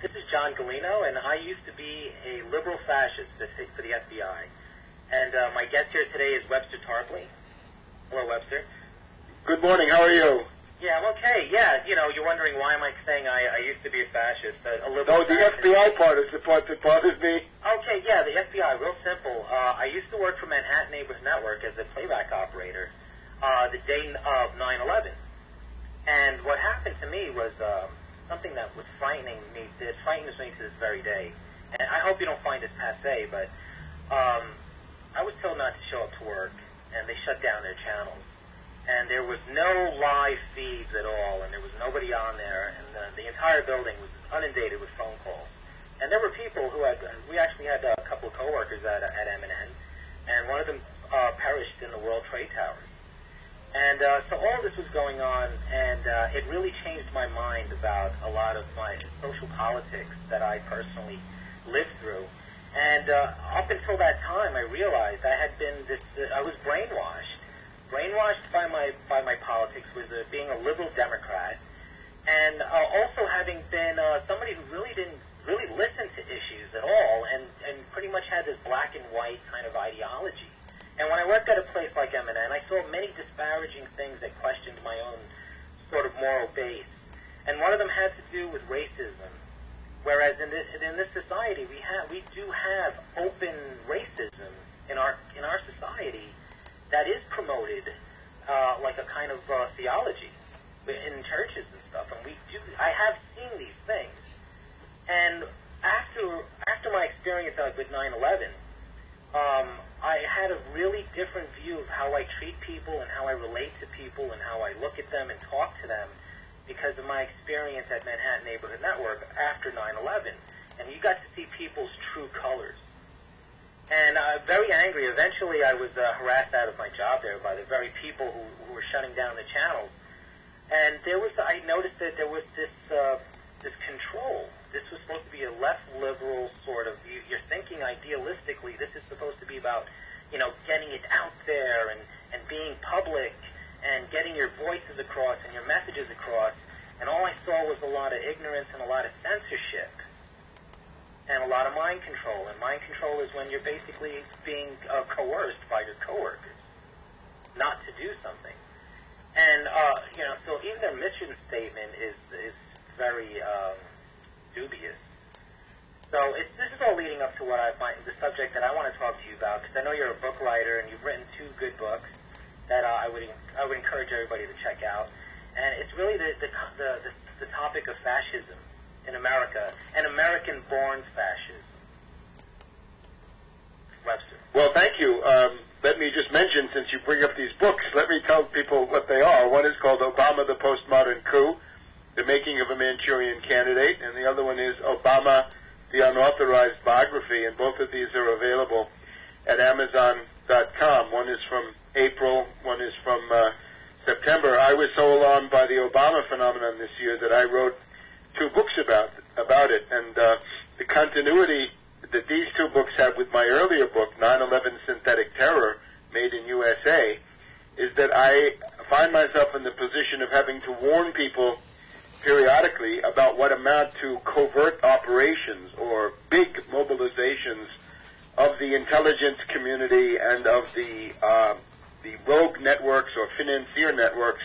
This is John Gulino, and I used to be a liberal fascist for the FBI. And my guest here today is Webster Tarpley. Hello, Webster. Good morning. How are you? Yeah, I'm okay. Yeah, you know, you're wondering why am I saying I used to be a fascist, a liberal No, the fascist. FBI part is the part that bothers me. Okay, yeah, the FBI, real simple. I used to work for Manhattan Neighborhood Network as a playback operator the day of 9/11. And what happened to me was something that was frightening me. It frightens me to this very day. And I hope you don't find this passé, but I was told not to show up to work, and they shut down their channels. And there was no live feeds at all, and there was nobody on there, and the entire building was inundated with phone calls. And there were people who we actually had a couple of coworkers at M&N, and one of them perished in the World Trade Towers. And so all this was going on, and it really changed my mind about a lot of my social politics that I personally lived through. And up until that time, I realized I had been I was brainwashed by my politics, was being a liberal Democrat, and also having been somebody who really didn't listen to issues at all, and pretty much had this black and white kind of ideology. And when I worked at a place like M&N, I saw many disparaging things that questioned my own sort of moral base. And one of them had to do with racism. Whereas in this society, we do have open racism in our society that is promoted like a kind of theology in churches and stuff. And I have seen these things. And after my experience with 9/11. I had a really different view of how I treat people and how I relate to people and how I look at them and talk to them because of my experience at Manhattan Neighborhood Network after 9/11. And you got to see people's true colors. And very angry. Eventually I was harassed out of my job there by the very people who were shutting down the channels. And I noticed that there was this control. This was supposed to be a less liberal sort of, you're thinking idealistically, this is supposed to be about, getting it out there and being public and getting your voices across and your messages across. And all I saw was a lot of ignorance and a lot of censorship and a lot of mind control. And mind control is when you're basically being coerced by your coworkers not to do something. And, so even their mission statement is very dubious. So this is all leading up to the subject that I want to talk to you about, because I know you're a book writer and you've written 2 good books that I would encourage everybody to check out. And it's really the topic of fascism in America, and American-born fascism. Webster. Well, thank you. Let me just mention, since you bring up these books, let me tell people what they are. One is called Obama, the Postmodern Coup, The Making of a Manchurian Candidate, and the other one is Obama, the Unauthorized Biography, and both of these are available at Amazon.com. One is from April, one is from September. I was so alarmed by the Obama phenomenon this year that I wrote 2 books about it, and the continuity that these 2 books have with my earlier book, 9/11 Synthetic Terror, Made in USA, is that I find myself in the position of having to warn people periodically about what amount to covert operations or big mobilizations of the intelligence community and of the rogue networks or financier networks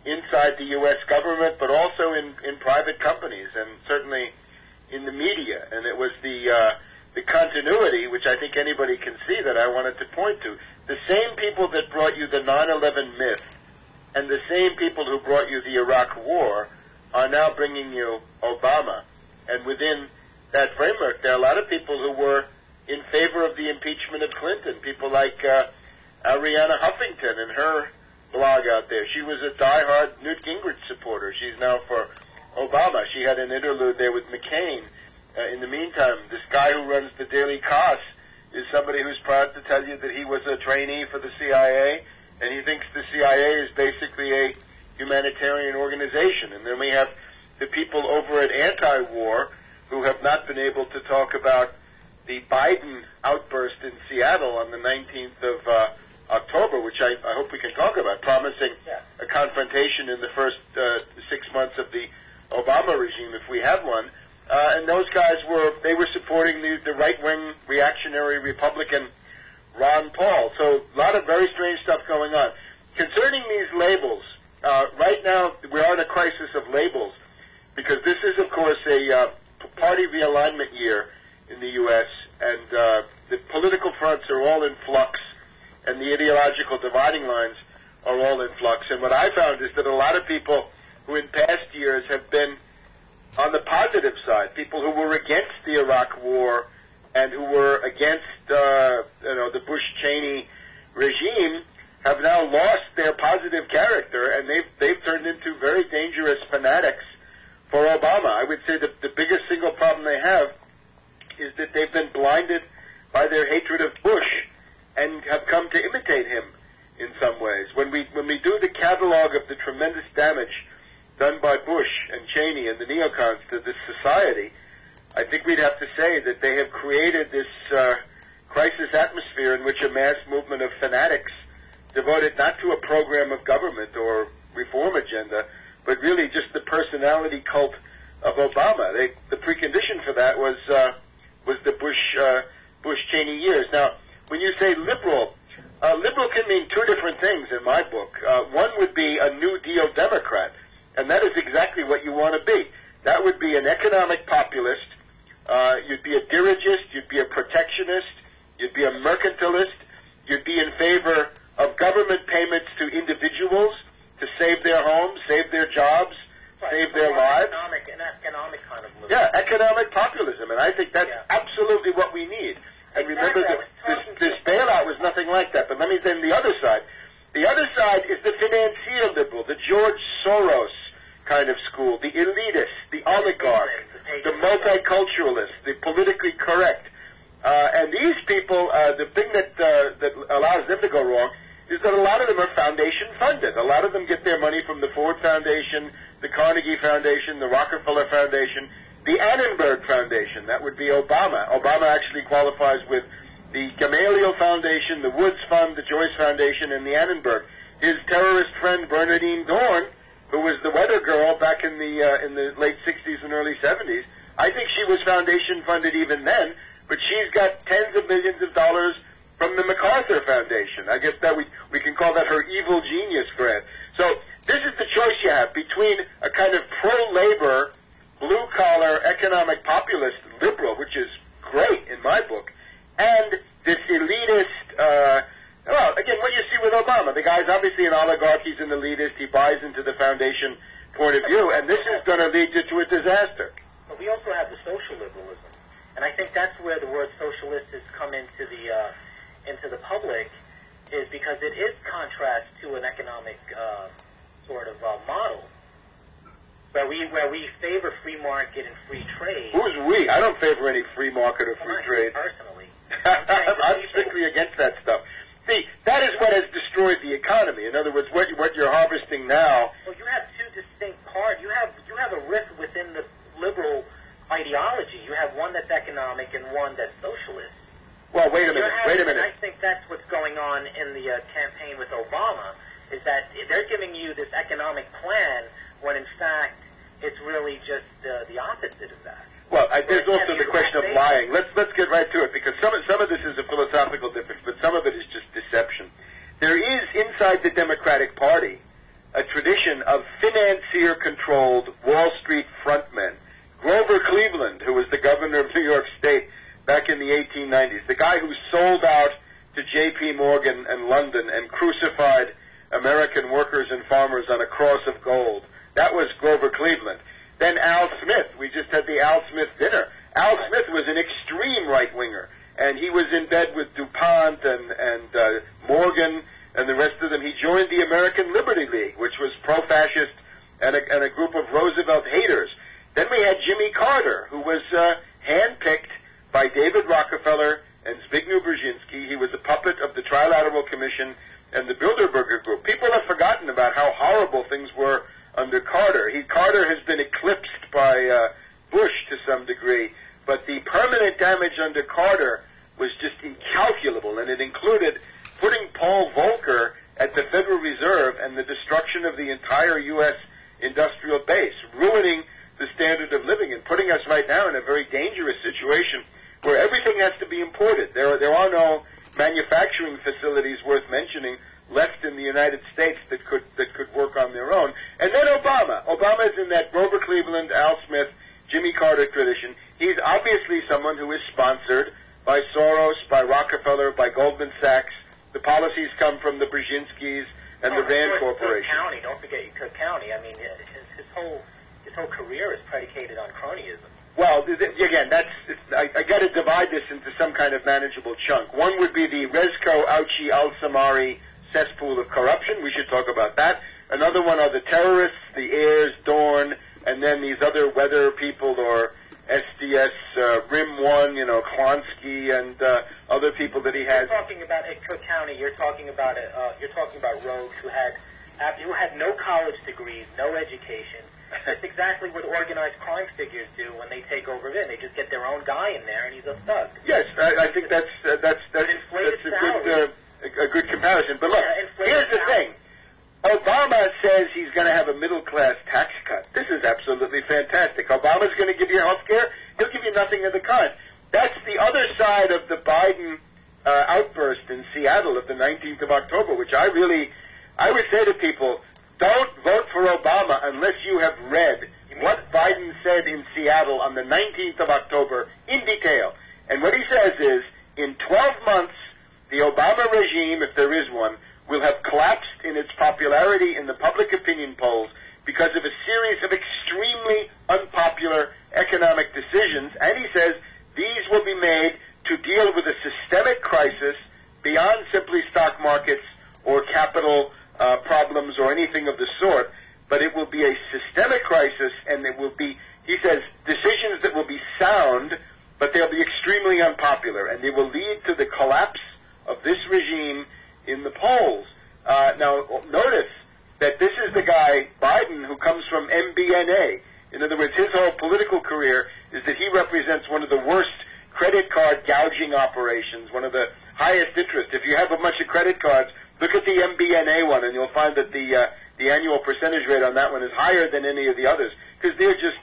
inside the U.S. government, but also in private companies and certainly in the media. And it was the continuity, which I think anybody can see, that I wanted to point to. The same people that brought you the 9/11 myth and the same people who brought you the Iraq War are now bringing you Obama. And within that framework, there are a lot of people who were in favor of the impeachment of Clinton, people like Arianna Huffington and her blog out there. She was a diehard Newt Gingrich supporter. She's now for Obama. She had an interlude there with McCain. In the meantime, this guy who runs the Daily Kos is somebody who's proud to tell you that he was a trainee for the CIA, and he thinks the CIA is basically a humanitarian organization. And then we have the people over at Anti-War who have not been able to talk about the Biden outburst in Seattle on the 19th of October, which I hope we can talk about, promising a confrontation in the first 6 months of the Obama regime, if we have one. and those guys were supporting the right-wing reactionary Republican Ron Paul. So a lot of very strange stuff going on. Concerning these labels, right now we are in a crisis of labels because this is, of course, a party realignment year in the U.S., and the political fronts are all in flux, and the ideological dividing lines are all in flux. And what I found is that a lot of people who in past years have been on the positive side, people who were against the Iraq War and who were against the Bush-Cheney regime, have now lost their positive character, and they've turned into very dangerous fanatics for Obama. I would say that the biggest single problem they have is that they've been blinded by their hatred of Bush and have come to imitate him in some ways. When we do the catalog of the tremendous damage done by Bush and Cheney and the neocons to this society, I think we'd have to say that they have created this crisis atmosphere in which a mass movement of fanatics devoted not to a program of government or reform agenda, but really just the personality cult of Obama. The precondition for that was the Bush-Cheney years. Now, when you say liberal, liberal can mean two different things in my book. One would be a New Deal Democrat, and that is exactly what you want to be. That would be an economic populist. You'd be a dirigist. You'd be a protectionist. You'd be a mercantilist. You'd be in favor of government payments to individuals to save their homes, save their jobs, save their lives. An economic kind of liberalism. Yeah, economic populism, and I think that's absolutely what we need. And remember that this bailout was nothing like that. But let me then the other side. The other side is the financier liberal, the George Soros kind of school, the elitist, the oligarch, the multiculturalist, the politically correct. And these people, the thing that allows them to go wrong is that a lot of them are foundation funded. A lot of them get their money from the Ford Foundation, the Carnegie Foundation, the Rockefeller Foundation, the Annenberg Foundation. That would be Obama. Obama actually qualifies with the Gamaliel Foundation, the Woods Fund, the Joyce Foundation, and the Annenberg. His terrorist friend Bernardine Dorn, who was the weather girl back in the late 60s and early 70s, I think she was foundation funded even then, but she's got tens of millions of dollars from the MacArthur Foundation. I guess that we can call that her evil genius grant. So this is the choice you have between a kind of pro-labor, blue-collar, economic populist liberal, which is great in my book, and this elitist, well, again, what you see with Obama. The guy's obviously an oligarch, he's an elitist, he buys into the foundation point of view, and this is going to lead you to a disaster. But we also have the social liberalism, and I think that's where the word socialist has come into the public, is because it is contrast to an economic sort of model, where we favor free market and free trade. Who's we? I don't favor any free market or free trade. Personally. I'm strictly against that stuff. See, that is what has destroyed the economy. In other words, what you're harvesting now. Well, you have two distinct parts. You have a rift within the liberal ideology. You have one that's economic and one that's socialist. Well, wait a minute. I think that's what's going on in the campaign with Obama, is that they're giving you this economic plan when, in fact, it's really just the opposite of that. Well, there's also the question of lying. Let's get right to it, because some of this is a philosophical difference, but some of it is just deception. There is, inside the Democratic Party, a tradition of financier-controlled Wall Street frontmen. Grover Cleveland, who was the governor of New York State back in the 1890s, the guy who sold out to J.P. Morgan and London and crucified American workers and farmers on a cross of gold. That was Grover Cleveland. Then Al Smith. We just had the Al Smith dinner. Al Smith was an extreme right-winger, and he was in bed with DuPont and Morgan and the rest of them. He joined the American Liberty League, which was pro-fascist and a group of Roosevelt haters. Then we had Jimmy Carter, who was handpicked by David Rockefeller and Zbigniew Brzezinski. He was a puppet of the Trilateral Commission and the Bilderberger Group. People have forgotten about how horrible things were under Carter. Carter has been eclipsed by Bush to some degree, but the permanent damage under Carter was just incalculable, and it included putting Paul Volcker at the Federal Reserve and the destruction of the entire U.S. industrial base, ruining the standard of living and putting us right now in a very dangerous situation where everything has to be imported. There are no manufacturing facilities worth mentioning left in the United States that could work on their own. And then Obama. Obama is in that Grover Cleveland, Al Smith, Jimmy Carter tradition. He's obviously someone who is sponsored by Soros, by Rockefeller, by Goldman Sachs. The policies come from the Brzezinskis and the Rand Corporation. Cook County, don't forget Cook County. I mean, his whole career is predicated on cronyism. Well, again, I got to divide this into some kind of manageable chunk. One would be the Rezko Auchi Al-Samari cesspool of corruption. We should talk about that. Another one are the terrorists, the Ayers, Dorn, and then these other weather people or SDS, Rim One, Klonsky, and other people that he has. You're talking about at Cook County. You're talking about rogues who had no college degrees, no education. That's exactly what organized crime figures do when they take over. They just get their own guy in there, and he's a thug. Yes, I think that's a good comparison. But look, here's the thing. Obama says he's going to have a middle-class tax cut. This is absolutely fantastic. Obama's going to give you health care. He'll give you nothing of the kind. That's the other side of the Biden outburst in Seattle of the 19th of October, which I would say to people, don't vote for Obama unless you have read what Biden said in Seattle on the 19th of October in detail. And what he says is, in 12 months, the Obama regime, if there is one, will have collapsed in its popularity in the public opinion polls because of a series of extremely unpopular economic decisions. And he says these will be made to deal with a systemic crisis beyond simply stock markets or capital problems or anything of the sort, but it will be a systemic crisis, and it will be, he says, decisions that will be sound, but they'll be extremely unpopular, and they will lead to the collapse of this regime in the polls. Now, notice that this is the guy, Biden, who comes from MBNA. In other words, his whole political career is that he represents one of the worst credit card gouging operations, one of the highest interest. If you have a bunch of credit cards, look at the MBNA one, and you'll find that the annual percentage rate on that one is higher than any of the others, because they're just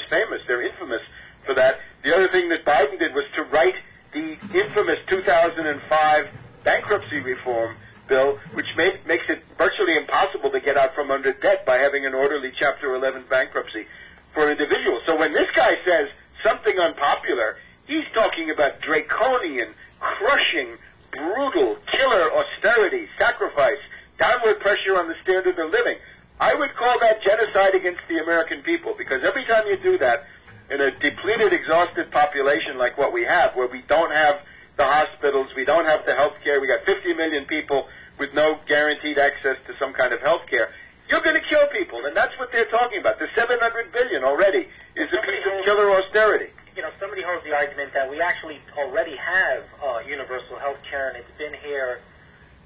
famous. They're infamous for that. The other thing that Biden did was to write the infamous 2005 bankruptcy reform bill, which makes it virtually impossible to get out from under debt by having an orderly Chapter 11 bankruptcy for individuals. So when this guy says something unpopular, he's talking about draconian, crushing, brutal, killer austerity, sacrifice, downward pressure on the standard of living. I would call that genocide against the American people, because every time you do that in a depleted, exhausted population like what we have, where we don't have the hospitals, we don't have the health care, we got 50 million people with no guaranteed access to some kind of health care, you're going to kill people, and that's what they're talking about. The $700 billion already is a piece of killer austerity. Somebody holds the argument that we actually already have universal health care, and it's been here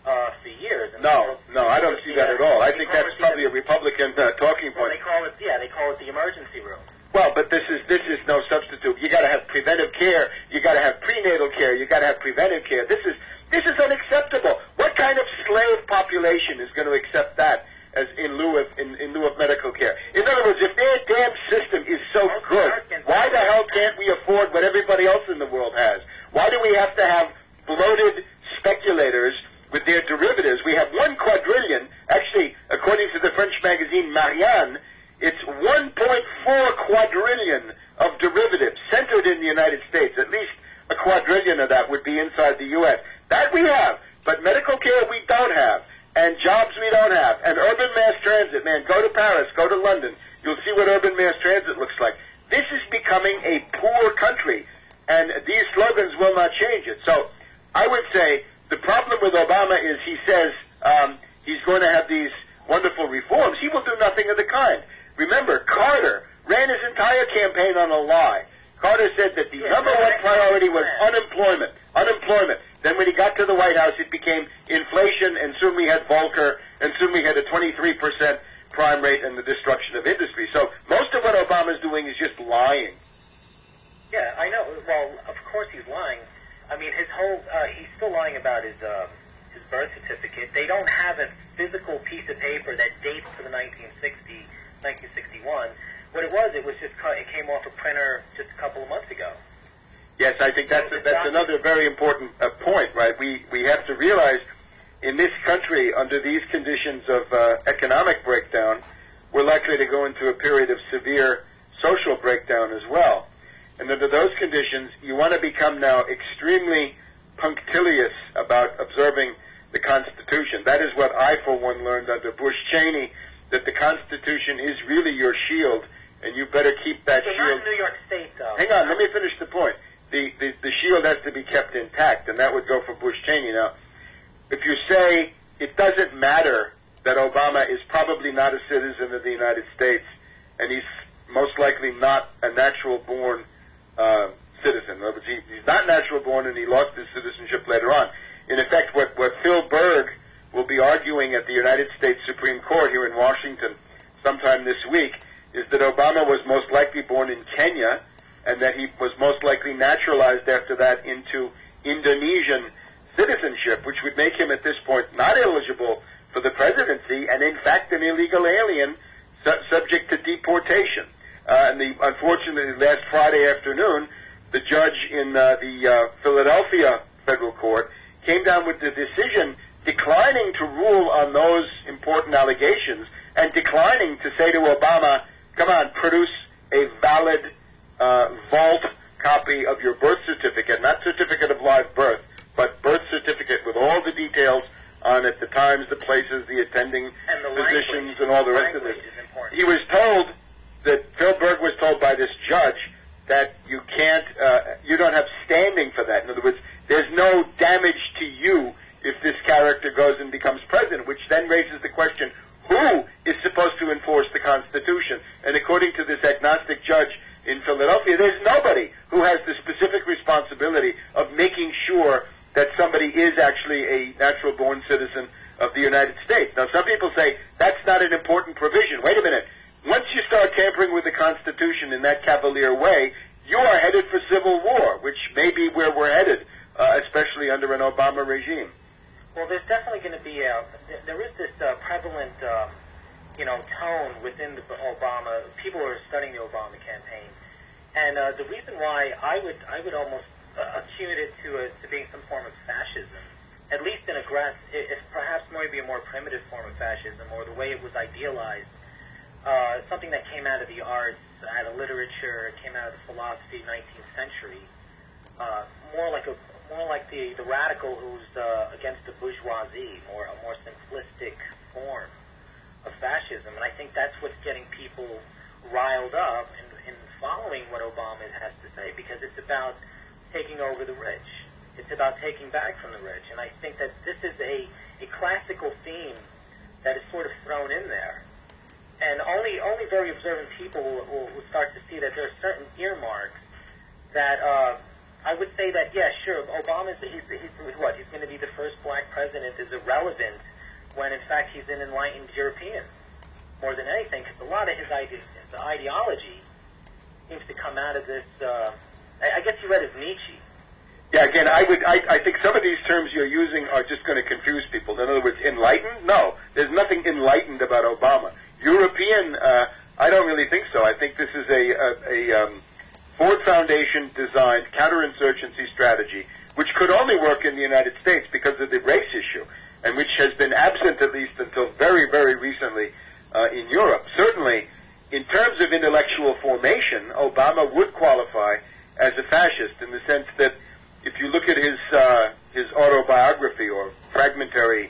for years. And no, I don't see that at all. I think that's probably a Republican talking point. Well, they call it the emergency room. Well, but this is no substitute. You got to have preventive care. You got to have prenatal care. You got to have preventive care. This is unacceptable. What kind of slave population is going to accept that as in lieu of medical care? In other words, if their damn system is so good, why the hell can't we afford what everybody else in the world has? Why do we have to have bloated speculators with their derivatives? We have 1 quadrillion. Actually, according to the French magazine Marianne, it's 1.4 quadrillion of derivatives centered in the United States. At least a quadrillion of that would be inside the U.S. That we have, but medical care we don't have, and jobs we don't have, and urban mass transit. Man, go to Paris, go to London. You'll see what urban mass transit looks like. This is becoming a poor country, and these slogans will not change it. So I would say the problem with Obama is he says he's going to have these wonderful reforms. He will do nothing of the kind. Remember, Carter ran his entire campaign on a lie. Carter said that the number one priority was unemployment. Then when he got to the White House, it became inflation, and soon we had Volcker, and soon we had a 23% crime rate and the destruction of industry. So most of what Obama's doing is just lying. Yeah, I know. Well, of course he's lying. I mean, his whole he's still lying about his birth certificate. They don't have a physical piece of paper that dates to the 1961. What it was just it came off a printer just a couple of months ago. Yes, I think that's another very important point, right? We have to realize in this country, under these conditions of economic breakdown, we're likely to go into a period of severe social breakdown as well. And under those conditions, you want to become now extremely punctilious about observing the Constitution. That is what I, for one, learned under Bush Cheney, that the Constitution is really your shield, and you better keep that shield. Not in New York State, though. Hang on, let me finish the point. The shield has to be kept intact, and that would go for Bush Cheney. Now, if you say it doesn't matter that Obama is probably not a citizen of the United States, and he's most likely not a natural-born citizen. In other words, he's not natural-born, and he lost his citizenship later on. In effect, what Phil Berg will be arguing at the United States Supreme Court here in Washington sometime this week is that Obama was most likely born in Kenya, and that he was most likely naturalized after that into Indonesian citizenship, which would make him at this point not eligible for the presidency, and in fact an illegal alien subject to deportation. Unfortunately, last Friday afternoon, the judge in the Philadelphia federal court came down with the decision declining to rule on those important allegations and declining to say to Obama, come on, produce a valid vault copy of your birth certificate, not certificate of live birth, but birth certificate with all the details on it, the times, the places, the attending physicians, and all the rest of this. He was told that Phil Berg was told by this judge that you can't, you don't have standing for that. In other words, there's no damage to you if this character goes and becomes president, which then raises the question, who is supposed to enforce the Constitution? And according to this agnostic judge in Philadelphia, there's nobody who has the specific responsibility of making sure that somebody is actually a natural-born citizen of the United States. Now, some people say that's not an important provision. Wait a minute. Once you start tampering with the Constitution in that cavalier way, you are headed for civil war, which may be where we're headed, especially under an Obama regime. Well, there's definitely going to be there is this prevalent, tone within the Obama. People are studying the Obama campaign, and the reason why I would almost accuse it to being some form of fascism, at least in if perhaps maybe a more primitive form of fascism, or the way it was idealized, something that came out of the arts, out of literature, came out of the philosophy, 19th century, more like the radical who's against the bourgeoisie, or a more simplistic form of fascism. And I think that's what's getting people riled up in following what Obama has to say, because it's about taking over the rich. It's about taking back from the rich. And I think that this is a classical theme that is sort of thrown in there. And only very observant people will start to see that there are certain earmarks that I would say that, yeah, sure, Obama's, he's going to be the first black president is irrelevant when, in fact, he's an enlightened European more than anything, because a lot of his ideology seems to come out of this, I guess you read as Nietzsche. Yeah, again, I think some of these terms you're using are just going to confuse people. In other words, enlightened? No, there's nothing enlightened about Obama. European, I don't really think so. I think this is a Ford Foundation designed counterinsurgency strategy, which could only work in the United States because of the race issue, and which has been absent at least until very, very recently in Europe. Certainly, in terms of intellectual formation, Obama would qualify as a fascist in the sense that if you look at his autobiography, or fragmentary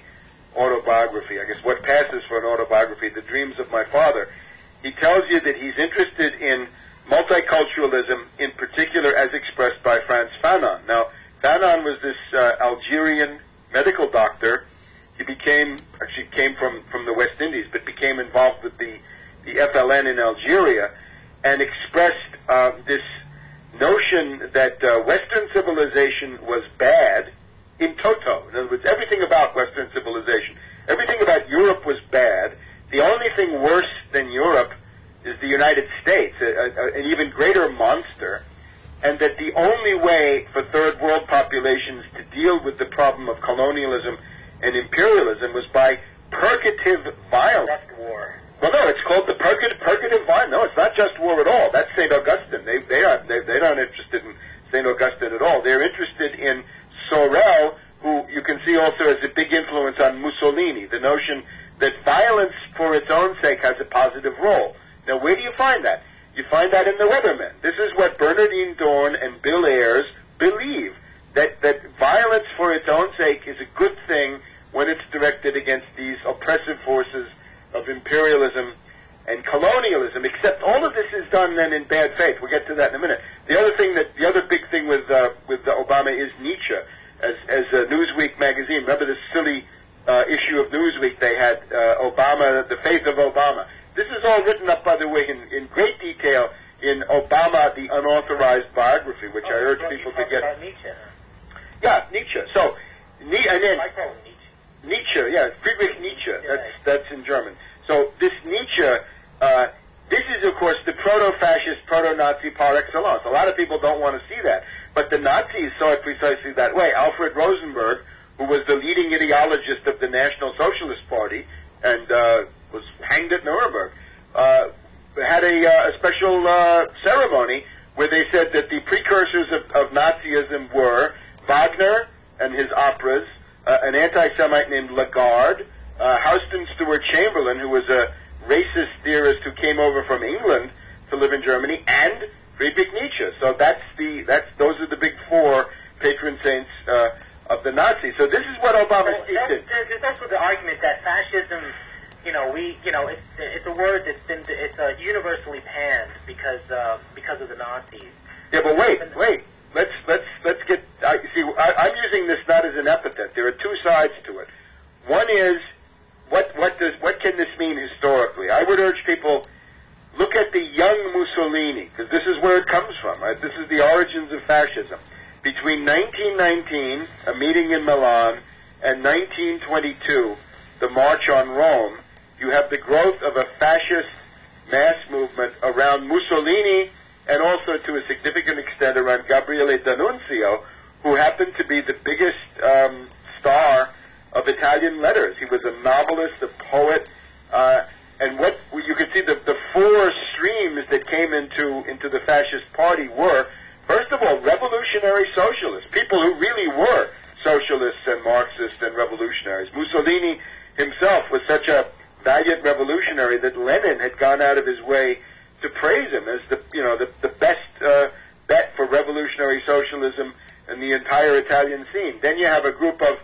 autobiography, I guess what passes for an autobiography, The Dreams of My Father, he tells you that he's interested in multiculturalism, in particular as expressed by Frantz Fanon. Now, Fanon was this Algerian medical doctor. He came from the West Indies, but became involved with the FLN in Algeria, and expressed this notion that Western civilization was bad in toto. In other words, everything about Western civilization, everything about Europe was bad. The only thing worse than Europe is the United States, an even greater monster, and that the only way for third world populations to deal with the problem of colonialism and imperialism was by purgative violence. War. Well, no, it's called the purgative violence. No, it's not just war at all. That's St. Augustine. They're not interested in St. Augustine at all. They're interested in Sorel, who you can see also as a big influence on Mussolini, the notion that violence for its own sake has a positive role. Now, where do you find that? You find that in the Weathermen. This is what Bernardine Dorn and Bill Ayers believe, that violence for its own sake is a good thing when it's directed against these oppressive forces of imperialism and colonialism, except all of this is done then in bad faith. We'll get to that in a minute. The other big thing with Obama is Nietzsche. As Newsweek magazine, remember this silly issue of Newsweek they had, Obama, the Faith of Obama. This is all written up, by the way, in great detail in Obama, the Unauthorized Biography, which I urge people to get. About Nietzsche. Yeah, Nietzsche. So, and then I call him Nietzsche. Nietzsche, yeah, Friedrich Nietzsche. That's in German. So this Nietzsche, this is of course the proto-fascist, proto-Nazi par excellence. A lot of people don't want to see that, but the Nazis saw it precisely that way. Alfred Rosenberg, who was the leading ideologist of the National Socialist Party and was hanged at Nuremberg, had a special ceremony where they said that the precursors of Nazism were Wagner and his operas, an anti-Semite named Lagarde, Houston Stewart Chamberlain, who was a racist theorist who came over from England to live in Germany, and Friedrich Nietzsche. So those are the big four patron saints of the Nazis. So this is what Obama speaks in. There's also the argument that fascism, it's a word it's universally panned because of the Nazis. Yeah, but wait. Let's get. I'm using this not as an epithet. There are two sides to it. One is what can this mean historically? I would urge people look at the young Mussolini, because this is where it comes from. Right? This is the origins of fascism. Between 1919, a meeting in Milan, and 1922, the March on Rome, you have the growth of a fascist mass movement around Mussolini, and also to a significant extent around Gabriele D'Annunzio, who happened to be the biggest star of Italian letters. He was a novelist, a poet, and what you could see the four streams that came into the fascist party were, first of all, revolutionary socialists, people who really were socialists and Marxists and revolutionaries. Mussolini himself was such a valiant revolutionary that Lenin had gone out of his way to praise him as the best bet for revolutionary socialism in the entire Italian scene. Then you have a group of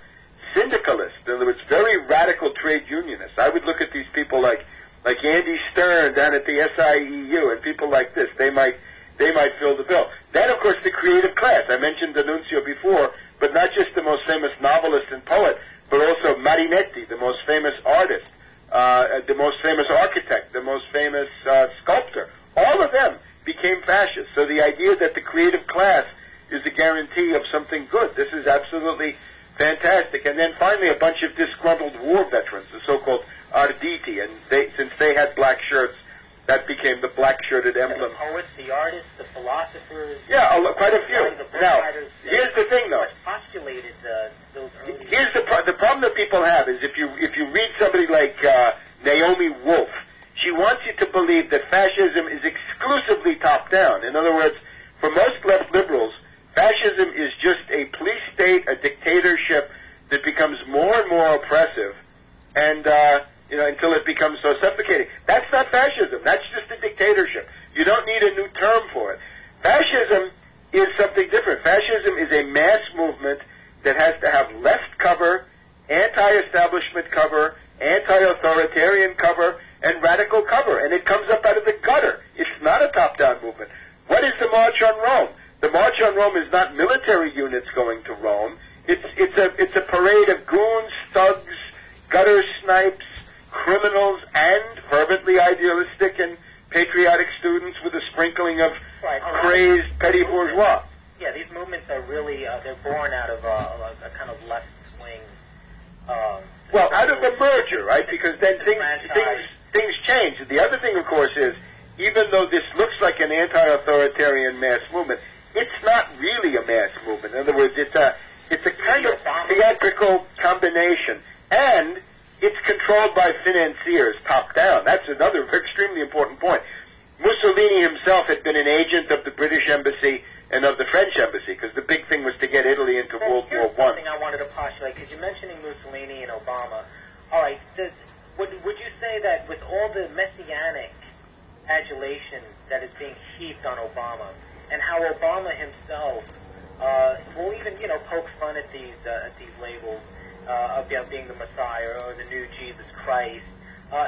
syndicalists, in other words, very radical trade unionists. I would look at these people like Andy Stern down at the SIEU and people like this. They might fill the bill. Then, of course, the creative class. I mentioned D'Annunzio before, but not just the most famous novelist and poet, but also Marinetti, the most famous artist, the most famous architect, the most famous sculptor. All of them became fascists. So the idea that the creative class is a guarantee of something good, this is absolutely fantastic. And then finally a bunch of disgruntled war veterans, the so-called Arditi, and since they had black shirts, that became the black-shirted emblem. The poets, the artists, the philosophers. Yeah, quite a few. Now, here's the thing, though. Postulated those early. Here's the problem that people have is if you read somebody like Naomi Wolf, she wants you to believe that fascism is exclusively top-down. In other words, for most left liberals, fascism is just a police state, a dictatorship that becomes more and more oppressive, and until it becomes so suffocating. That's not fascism. That's just a dictatorship. You don't need a new term for it. Fascism is something different. Fascism is a mass movement that has to have left cover, anti-establishment cover, anti-authoritarian cover, and radical cover. And it comes up out of the gutter. It's not a top-down movement. What is the March on Rome? The March on Rome is not military units going to Rome. It's a parade of goons, thugs, gutter snipes, criminals, and fervently idealistic and patriotic students with a sprinkling of crazed petty bourgeois. Yeah, these movements are really, they're born out of a kind of left-wing... out of a merger, right? Because then things change. The other thing, of course, is even though this looks like an anti-authoritarian mass movement, it's not really a mass movement. In other words, it's a kind of theatrical combination. And it's controlled by financiers top down. That's another extremely important point. Mussolini himself had been an agent of the British Embassy and of the French Embassy, because the big thing was to get Italy into World War I. Here's something I wanted to postulate, because you're mentioning Mussolini and Obama. All right, would you say that with all the messianic adulation that is being heaped on Obama, and how Obama himself will even, poke fun at these labels of being the Messiah or the new Jesus Christ,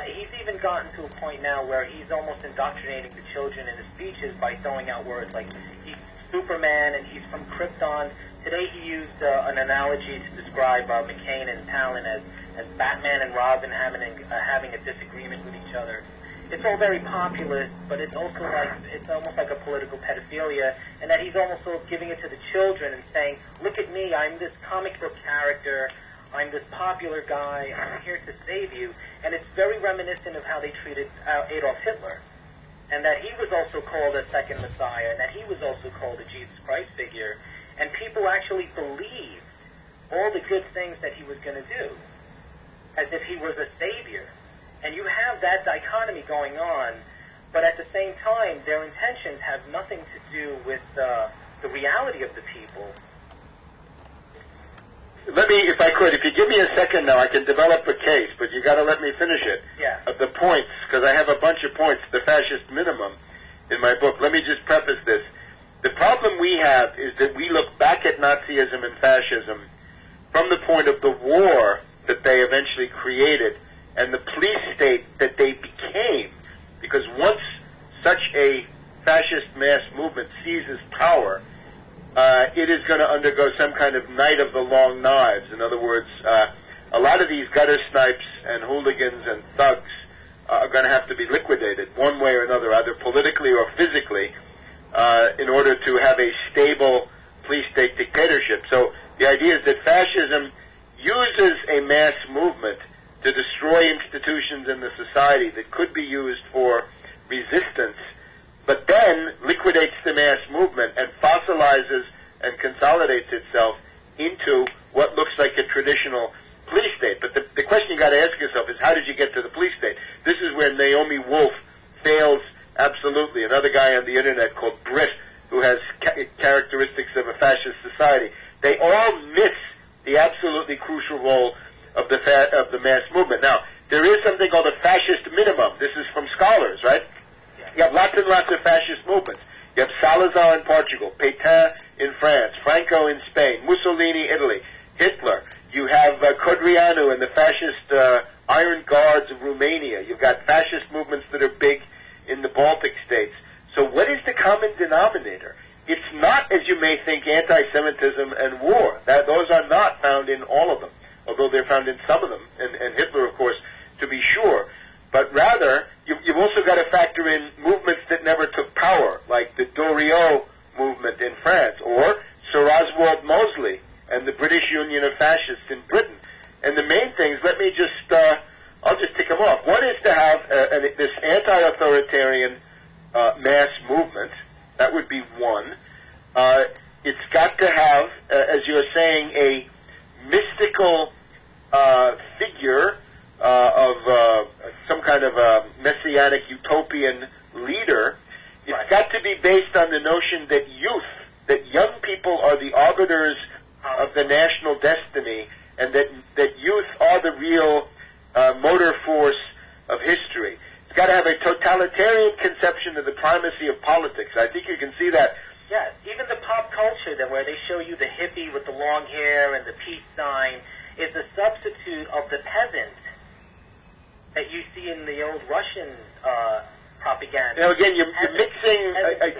he's even gotten to a point now where he's almost indoctrinating the children in his speeches by throwing out words like he's Superman and he's from Krypton. Today he used an analogy to describe McCain and Palin as Batman and Robin having a disagreement with each other. It's all very populist, but it's also it's almost like a political pedophilia, and that he's almost giving it to the children and saying, look at me, I'm this comic book character, I'm this popular guy, I'm here to save you. And it's very reminiscent of how they treated Adolf Hitler, and that he was also called a second Messiah, and that he was also called a Jesus Christ figure, and people actually believed all the good things that he was going to do, as if he was a savior. And you have that dichotomy going on, but at the same time, their intentions have nothing to do with the reality of the people. Let me, if I could, if you give me a second now, I can develop a case, but you got to let me finish it. Yeah. Of the points, because I have a bunch of points, the fascist minimum, in my book. Let me just preface this. The problem we have is that we look back at Nazism and fascism from the point of the war that they eventually created and the police state that they became, because once such a fascist mass movement seizes power, it is going to undergo some kind of night of the long knives. In other words, a lot of these gutter snipes and hooligans and thugs are going to have to be liquidated one way or another, either politically or physically, in order to have a stable police state dictatorship. So the idea is that fascism uses a mass movement to destroy institutions in the society that could be used for resistance, but then liquidates the mass movement and fossilizes and consolidates itself into what looks like a traditional police state. But the question you got to ask yourself is, how did you get to the police state? This is where Naomi Wolf fails absolutely. Another guy on the internet called Britt, who has characteristics of a fascist society. They all miss the absolutely crucial role of the mass movement. Now, there is something called a fascist minimum. This is from scholars, right? Yeah. You have lots and lots of fascist movements. You have Salazar in Portugal, Pétain in France, Franco in Spain, Mussolini, Italy, Hitler. You have Codreanu and the fascist Iron Guards of Romania. You've got fascist movements that are big in the Baltic states. So what is the common denominator? It's not, as you may think, anti-Semitism and war. Those are not found in all of them, although they're found in some of them, and Hitler, of course, to be sure. But rather, you've also got to factor in movements that never took power, like the Doriot movement in France, or Sir Oswald Mosley and the British Union of Fascists in Britain. And the main things, let me just, I'll just tick them off. One is to have this anti-authoritarian mass movement. That would be one. It's got to have, as you're saying, a mystical figure of some kind of a messianic utopian leader. It's got to be based on the notion that young people are the arbiters of the national destiny, and that youth are the real motor force of history. It's got to have a totalitarian conception of the primacy of politics. I think you can see that. Yes, even the pop culture where they show you the hippie with the long hair and the peace sign is a substitute of the peasant that you see in the old Russian propaganda. Now again, you're mixing.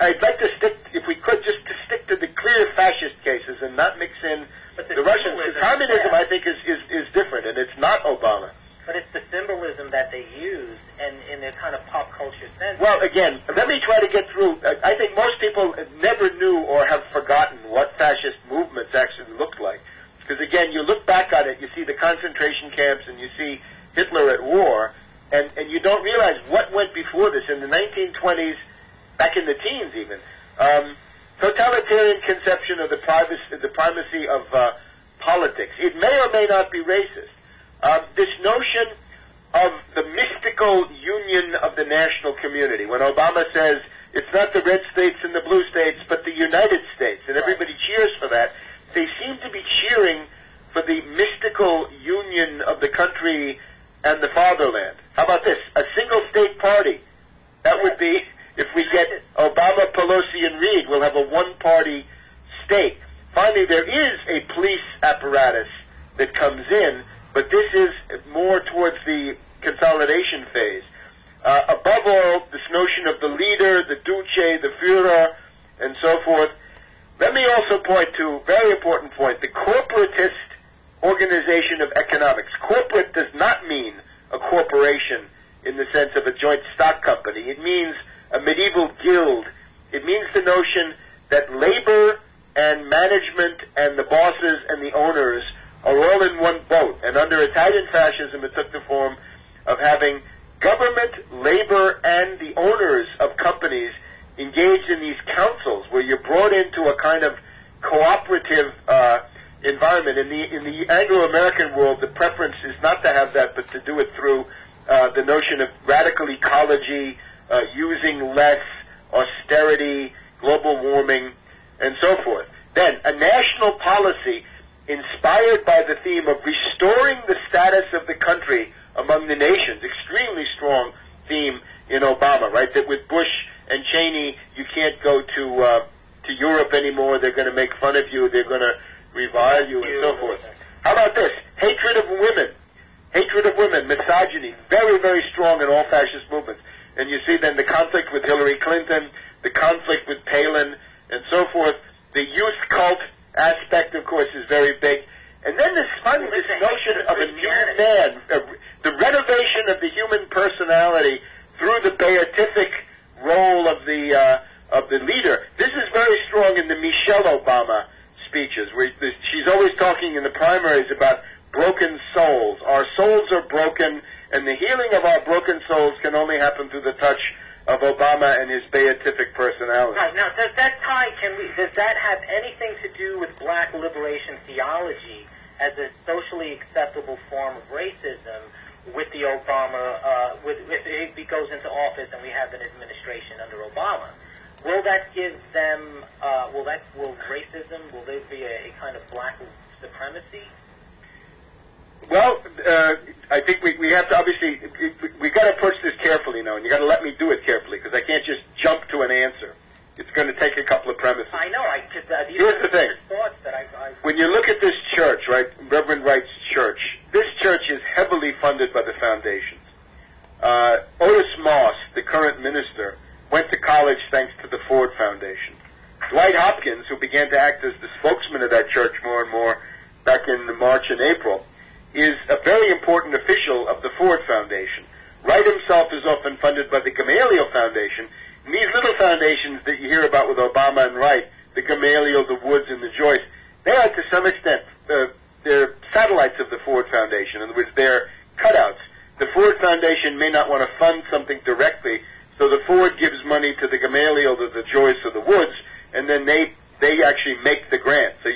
I'd like to stick, if we could, just to stick to the clear fascist cases and not mix in the Russians. The communism, I think, is different, and it's not Obama. But it's the symbolism that they use, and in their kind of pop culture sense. Well, again, let me try to get through. I think most people never knew or have forgotten what fascist movements actually looked like. Because, again, you look back on it, you see the concentration camps, and you see Hitler at war, and you don't realize what went before this. In the 1920s, back in the teens even, totalitarian conception of the primacy of politics. It may or may not be racist. this notion of the mystical union of the national community. When Obama says it's not the red states and the blue states, but the United States, and everybody cheers for that, they seem to be cheering for the mystical union of the country and the fatherland. How about this? A single state party. That would be, if we get Obama, Pelosi, and Reid, we'll have a one-party state. Finally, there is a police apparatus that comes in, but this is more towards the consolidation phase. Above all, this notion of the leader, the Duce, the Führer, and so forth. Let me also point to a very important point, the corporatist organization of economics. Corporate does not mean a corporation in the sense of a joint stock company. It means a medieval guild. It means the notion that labor and management and the bosses and the owners are all in one boat. And under Italian fascism, it took the form of having government, labor, and the owners of companies engaged in these councils where you're brought into a kind of cooperative environment. In the Anglo-American world, the preference is not to have that, but to do it through the notion of radical ecology, using less, austerity, global warming, and so forth. Then, a national policy inspired by the theme of restoring the status of the country among the nations. Extremely strong theme in Obama, right? That with Bush and Cheney, you can't go to Europe anymore. They're going to make fun of you. They're going to revile you, and so forth. How about this? Hatred of women. Hatred of women, misogyny, very, very strong in all fascist movements. And you see then the conflict with Hillary Clinton, the conflict with Palin, and so forth. The youth cult aspect, of course, is very big. And then this notion of a new man, the renovation of the human personality through the beatific role of the leader. This is very strong in the Michelle Obama speeches, where she's always talking in the primaries about broken souls. Our souls are broken, and the healing of our broken souls can only happen through the touch of Obama and his beatific personality. Right. Now, does that have anything to do with black liberation theology as a socially acceptable form of racism with the Obama, if he goes into office and we have an administration under Obama? Will that give them, will racism, will there be a kind of black supremacy? Well, I think we have to, obviously, we got to approach this carefully now, and you got to let me do it carefully, because I can't just jump to an answer. It's going to take a couple of premises. I know. Here's the thing. Thoughts that when you look at this church, right, Reverend Wright's church, this church is heavily funded by the foundations. Otis Moss, the current minister, went to college thanks to the Ford Foundation. Dwight Hopkins, who began to act as the spokesman of that church more and more back in March and April, is a very important official of the Ford Foundation. Wright himself is often funded by the Gamaliel Foundation. And these little foundations that you hear about with Obama and Wright, the Gamaliel, the Woods, and the Joyce, they are to some extent, they're satellites of the Ford Foundation. In other words, they're cutouts. The Ford Foundation may not want to fund something directly, so the Ford gives money to the Gamaliel, to the Joyce, or the Woods, and then they actually make the grant. So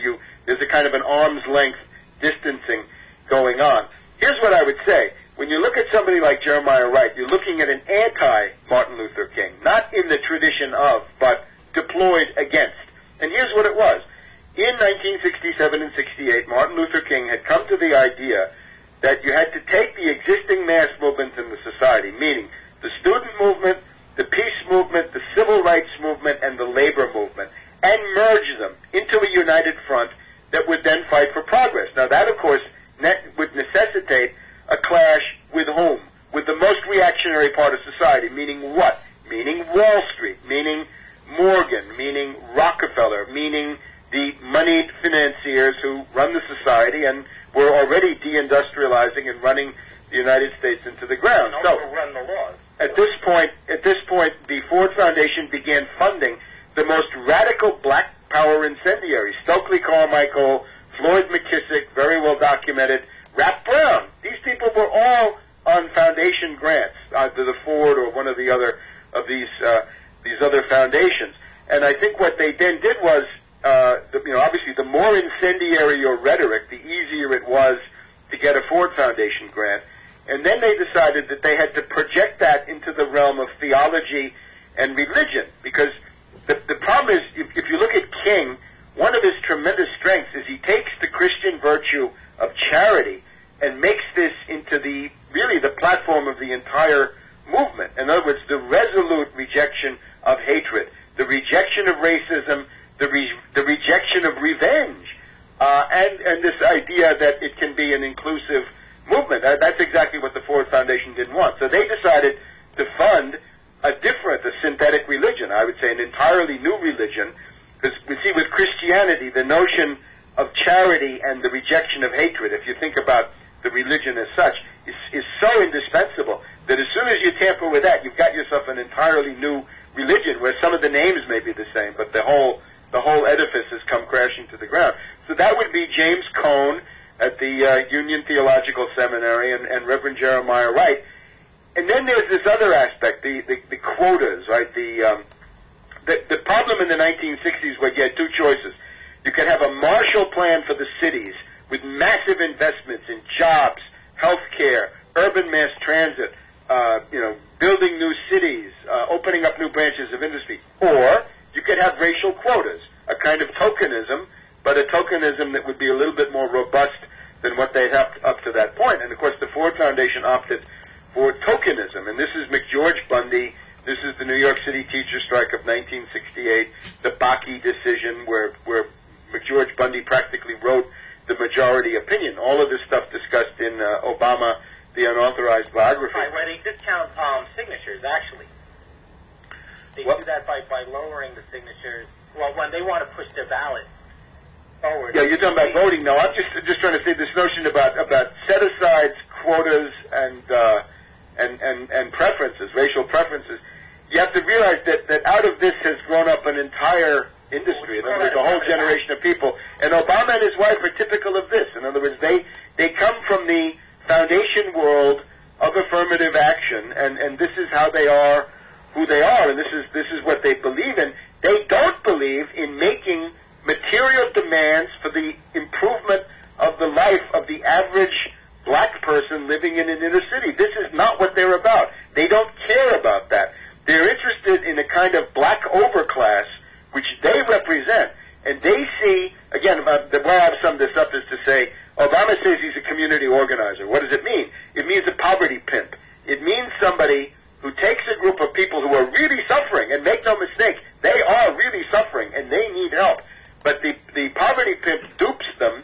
there's a kind of an arm's length distancing going on. Here's what I would say. When you look at somebody like Jeremiah Wright, you're looking at an anti-Martin Luther King, not in the tradition of, but deployed against. And here's what it was. In 1967 and 68, Martin Luther King had come to the idea that you had to take the existing mass movements in the society, meaning the student movement, the peace movement, the civil rights movement, and the labor movement, and merge them into a united front that would then fight for progress. Now that, of course, would necessitate a clash with whom? With the most reactionary part of society, meaning what? Meaning Wall Street, meaning Morgan, meaning Rockefeller, meaning the moneyed financiers who run the society and were already deindustrializing and running the United States into the ground. And also run the laws. At this point, the Ford Foundation began funding the most radical black power incendiaries. Stokely Carmichael, Floyd McKissick, very well documented, Rap Brown. These people were all on foundation grants, either the Ford or one of the other of these other foundations. And I think what they then did was, obviously, the more incendiary your rhetoric, the easier it was to to get a Ford Foundation grant. And then they decided that they had to project that into the realm of theology and religion, because the problem is, if you look at King, one of his tremendous strengths is he takes the Christian virtue of charity and makes this into the platform of the entire movement. In other words, the resolute rejection of hatred, the rejection of racism, the rejection of revenge, and this idea that it can be an inclusive movement. That's exactly what the Ford Foundation didn't want. So they decided to fund a synthetic religion, I would say an entirely new religion, because we see with Christianity, the notion of charity and the rejection of hatred, if you think about the religion as such, is so indispensable that as soon as you tamper with that, you've got yourself an entirely new religion where some of the names may be the same, but the whole edifice has come crashing to the ground. So that would be James Cone at the Union Theological Seminary and Reverend Jeremiah Wright. And then there's this other aspect, the quotas, right? The problem in the 1960s was you had two choices. You could have a Marshall Plan for the cities with massive investments in jobs, health care, urban mass transit, building new cities, opening up new branches of industry. Or you could have racial quotas, a kind of tokenism, but a tokenism that would be a little bit more robust than what they'd have up to that point. And, of course, the Ford Foundation opted for tokenism. And this is McGeorge Bundy. This is the New York City teacher strike of 1968, the Bakke decision where McGeorge Bundy practically wrote the majority opinion. All of this stuff discussed in Obama, the unauthorized biography. Right, where they discount signatures, actually. They do that by lowering the signatures. Well, when they want to push their ballot forward. Yeah, you're talking about voting now. I'm just trying to say this notion about set-asides, quotas, and preferences, racial preferences. You have to realize that out of this has grown up an entire industry. In other words, a whole generation of people. And Obama and his wife are typical of this. In other words, they come from the foundation world of affirmative action, and this is how they are who they are, and this is what they believe in. They don't believe in making material demands for the improvement of the life of the average black person living in an inner city. This is not what they're about. They don't care about that. They're interested in a kind of black overclass, which they represent. And they see, again, the way I've summed this up is to say, Obama says he's a community organizer. What does it mean? It means a poverty pimp. It means somebody who takes a group of people who are really suffering, and make no mistake, they are really suffering, and they need help. But the poverty pimp dupes them.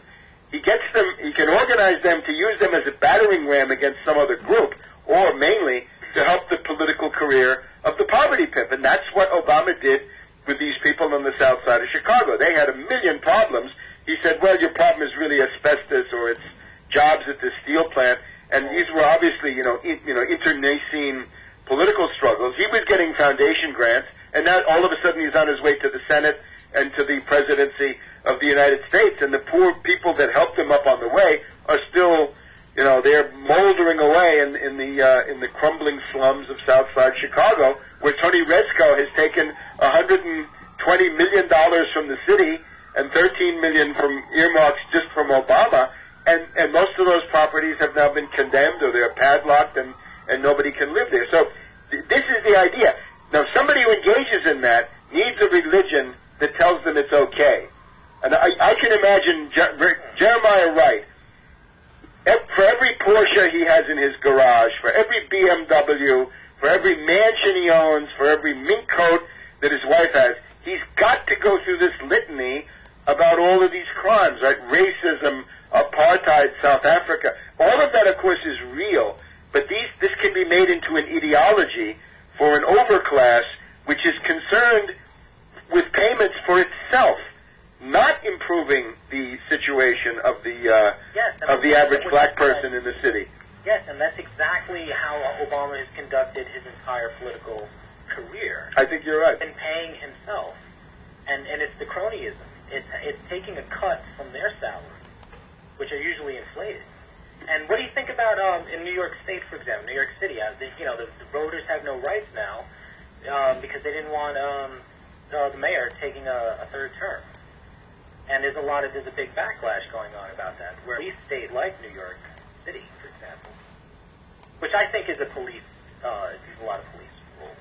He can organize them to use them as a battering ram against some other group, or mainly to help the political career of the poverty pimp. And that's what Obama did with these people on the south side of Chicago. They had a million problems. He said, well, your problem is really asbestos or it's jobs at the steel plant. And these were obviously, internecine political struggles. He was getting foundation grants, and now all of a sudden he's on his way to the Senate and to the presidency of the United States. And the poor people that helped him up on the way are still, they're moldering away in the crumbling slums of Southside Chicago, where Tony Rezko has taken $120 million from the city and $13 million from earmarks just from Obama, and most of those properties have now been condemned or they're padlocked and nobody can live there. So this is the idea. Now, somebody who engages in that needs a religion that tells them it's okay. And I can imagine Jeremiah Wright, for every Porsche he has in his garage, for every BMW, for every mansion he owns, for every mink coat that his wife has, he's got to go through this litany about all of these crimes, right? Racism, apartheid, South Africa. All of that, of course, is real, but this can be made into an ideology for an overclass which is concerned with payments for itself, not improving the situation of the average black person in the city. Yes, and that's exactly how Obama has conducted his entire political career. I think you're right. And paying himself. And it's the cronyism. It's taking a cut from their salaries, which are usually inflated. And what do you think about in New York State, for example, New York City? The voters have no rights now because they didn't want the mayor taking a third term. And there's a big backlash going on about that. Where a state like New York city, for example, which I think is a police, is a lot of police rule.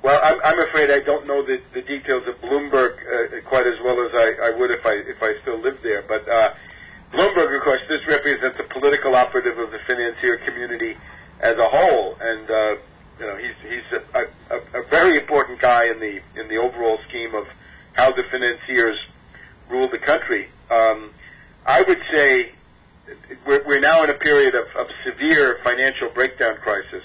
Well, I'm afraid I don't know the details of Bloomberg quite as well as I would if I still lived there. But Bloomberg, of course, this represents a political operative of the financier community as a whole, and he's a very important guy in the overall scheme of how the financiers rule the country. I would say we're now in a period of severe financial breakdown crisis,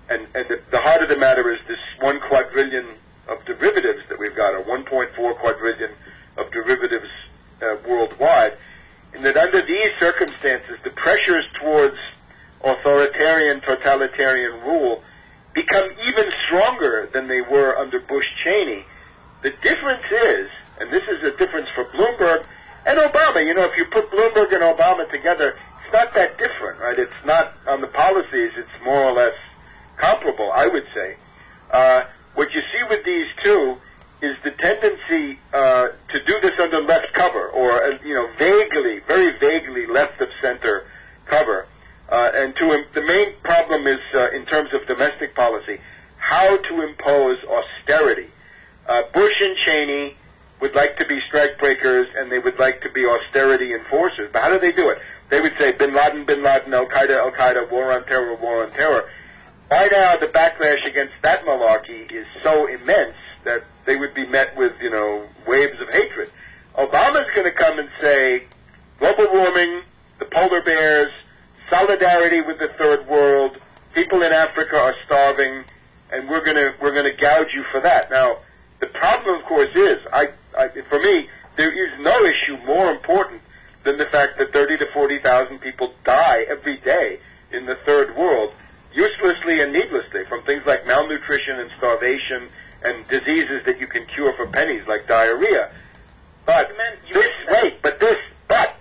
and the heart of the matter is this 1 quadrillion of derivatives that we've got, or 1.4 quadrillion of derivatives worldwide, and that under these circumstances, the pressures towards authoritarian, totalitarian rule become even stronger than they were under Bush-Cheney. The difference is, and this is a difference for Bloomberg and Obama, if you put Bloomberg and Obama together, it's not that different, right? It's not on the policies, it's more or less comparable, I would say. What you see with these two is the tendency to do this under left cover, or vaguely, very vaguely left of center cover. The main problem is in terms of domestic policy, how to impose austerity. Bush and Cheney would like to be strikebreakers, and they would like to be austerity enforcers. But how do they do it? They would say, Bin Laden, Al-Qaeda, war on terror. By now, the backlash against that malarkey is so immense that they would be met with, waves of hatred. Obama's going to come and say, global warming, the polar bears, solidarity with the third world, people in Africa are starving, and we're going to gouge you for that. Now, the problem, of course, is, for me, there is no issue more important than the fact that 30 to 40,000 people die every day in the third world, uselessly and needlessly, from things like malnutrition and starvation and diseases that you can cure for pennies, like diarrhea. But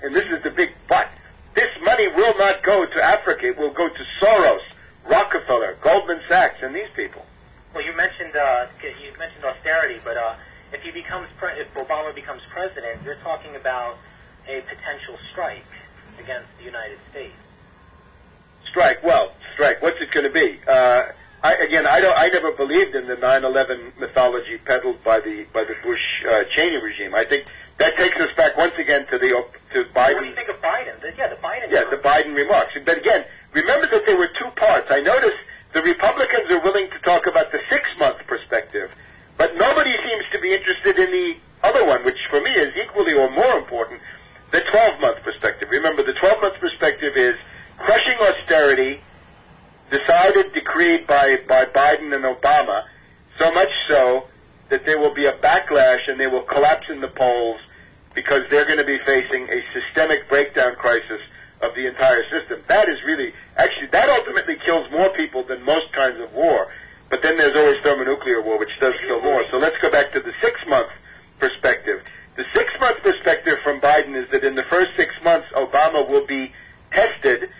and this is the big but, this money will not go to Africa. It will go to Soros, Rockefeller, Goldman Sachs, and these people. Well, you mentioned austerity, but if Obama becomes president, you're talking about a potential strike against the United States. Strike. What's it going to be? I never believed in the 9/11 mythology peddled by the Bush-Cheney regime. I think that takes us back once again to Biden. What do you think of Biden? The Biden remarks. But again, remember that there were two parts. I noticed the Republicans are willing to talk about the 6-month perspective, but nobody seems to be interested in the other one, which for me is equally or more important, the 12-month perspective. Remember, the 12-month perspective is crushing austerity, decreed by Biden and Obama, so much so that there will be a backlash and they will collapse in the polls because they're going to be facing a systemic breakdown crisis of the entire system. That is really, that ultimately kills more people than most kinds of war. But then there's always thermonuclear war, which does kill more. So let's go back to the 6-month perspective. The 6-month perspective from Biden is that in the first 6 months, Obama will be tested,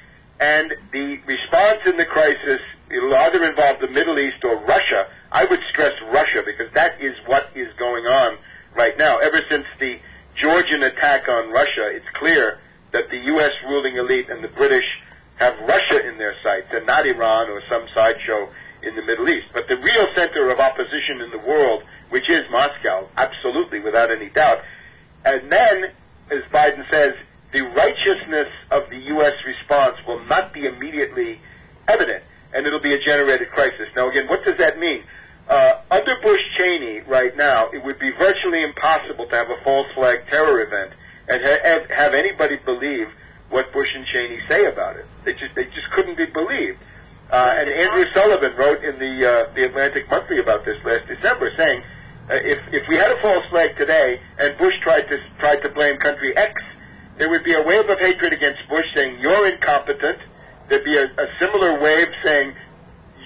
and the response in the crisis, it'll either involve the Middle East or Russia. I would stress Russia, because that is what is going on right now. Ever since the Georgian attack on Russia, it's clear that the U.S. ruling elite and the British have Russia in their sights, and not Iran or some sideshow in the Middle East. But the real center of opposition in the world, which is Moscow, absolutely, without any doubt. And then, as Biden says, the righteousness of the U.S. response will not be immediately evident, and it'll be a generated crisis. Now, again, what does that mean? Under Bush-Cheney right now, it would be virtually impossible to have a false flag terror event and have anybody believe what Bush and Cheney say about it. They just couldn't be believed. And Andrew Sullivan wrote in the Atlantic Monthly about this last December, saying if we had a false flag today and Bush tried to blame country X, there would be a wave of hatred against Bush saying you're incompetent. There'd be a similar wave saying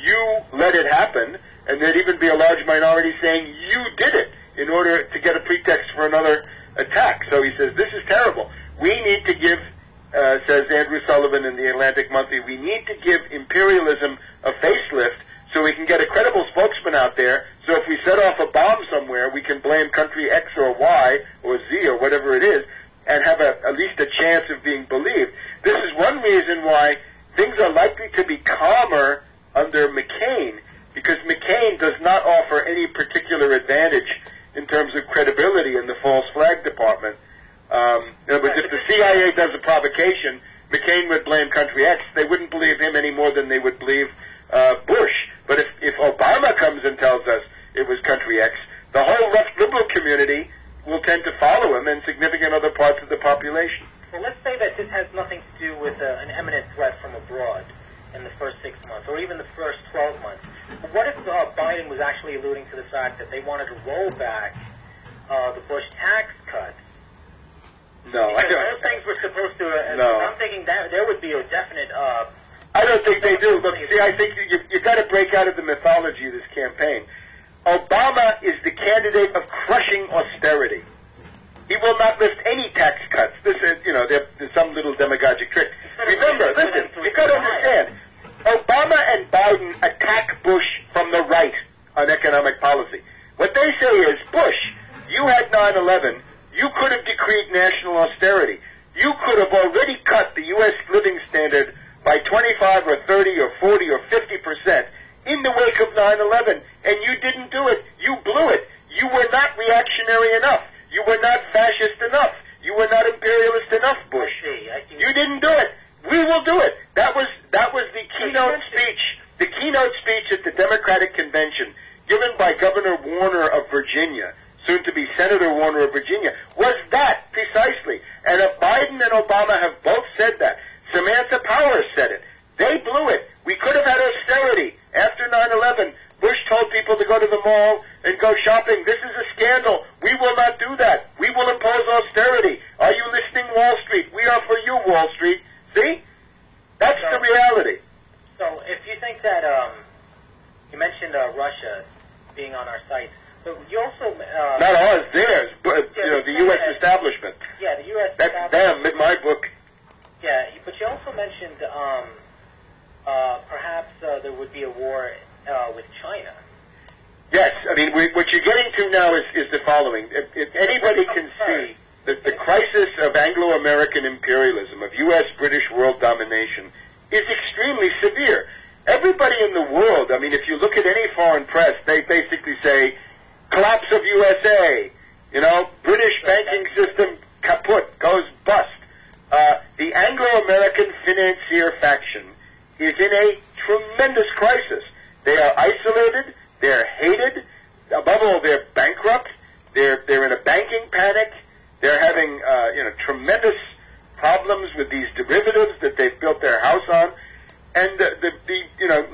you let it happen, and there'd even be a large minority saying you did it in order to get a pretext for another attack. So he says, this is terrible. We need to give, says Andrew Sullivan in the Atlantic Monthly, we need to give imperialism a facelift so we can get a credible spokesman out there, so if we set off a bomb somewhere, we can blame country X or Y or Z or whatever it is, and have at least a chance of being believed. This is one reason Department. In other words, if the CIA does a provocation, McCain would blame country X. They wouldn't believe him any more than they would believe Bush. But if Obama comes and tells us it was country X, the whole left liberal community will tend to follow him, and significant other parts of the population. Well, let's say that this has nothing to do with an imminent threat from abroad in the first 6 months, or even the first 12 months. But what if Biden was actually alluding to the fact that they wanted to roll back the Bush tax cut? No, I don't. Those things were supposed to. No. I'm thinking that there would be a definite. I don't think they do. Look, see, I think you've got to break out of the mythology of this campaign. Obama is the candidate of crushing austerity. He will not lift any tax cuts. This is, there's some little demagogic trick. Remember, listen, you've got to understand, Obama and Biden attack Bush from the right on economic policy. What they say is, Bush, you had 9/11, you could have decreed national austerity. You could have already cut the U.S. living standard by 25 or 30 or 40 or 50% in the wake of 9/11, and you didn't do it. You blew it. You were not reactionary enough. You were not fascist enough. You were not imperialist enough, Bush. You didn't do it. We will do it. That was the keynote speech. The keynote speech at the Democratic Convention, given by Governor Warner of Virginia, soon to be Senator Warner of Virginia, was that precisely. And Biden and Obama have both said that. Samantha Power said it. They blew it. We could have had austerity after 9/11. Bush told people to go to the mall and go shopping. This is a scandal. We will not do that. We will impose austerity. Are you listening, Wall Street? We are for you, Wall Street. See? That's the reality. So if you think that, you mentioned Russia being on our site, but you also... not ours, theirs, but, the U.S. establishment. Yeah, the U.S. That's them in my book. Yeah, but you also mentioned perhaps there would be a war with China. Yes, I mean, what you're getting to now is the following. If anybody can see that the crisis of Anglo-American imperialism, of U.S. British world domination, is extremely severe. Everybody in the world, I mean, if you look at any foreign press, they basically say, collapse of USA, British banking system kaput, goes bust. The Anglo-American financier faction is in a tremendous crisis. They are isolated. They're hated. Above all, they're bankrupt. They're in a banking panic. They're having tremendous problems with these derivatives that they've built their house on. And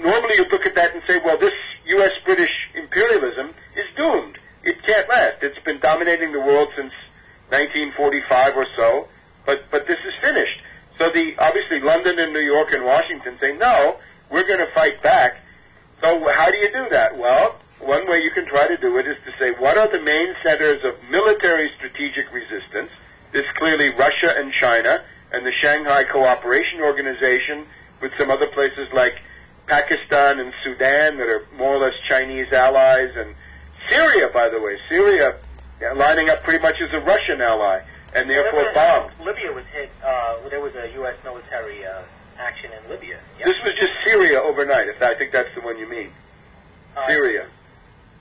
normally you look at that and say, well, this U.S. British imperialism is doomed. It can't last. It's been dominating the world since 1945 or so, but this is finished. So obviously London and New York and Washington say, no, we're going to fight back. So how do you do that? Well, one way you can try to do it is to say, what are the main centers of military strategic resistance? This clearly Russia and China and the Shanghai Cooperation Organization, with some other places like Pakistan and Sudan that are more or less Chinese allies, and Syria, by the way, lining up pretty much as a Russian ally, and therefore bombed. Libya was hit. There was a U.S. military action in Libya. Yep. This was just Syria overnight, if I think that's the one you mean. Syria.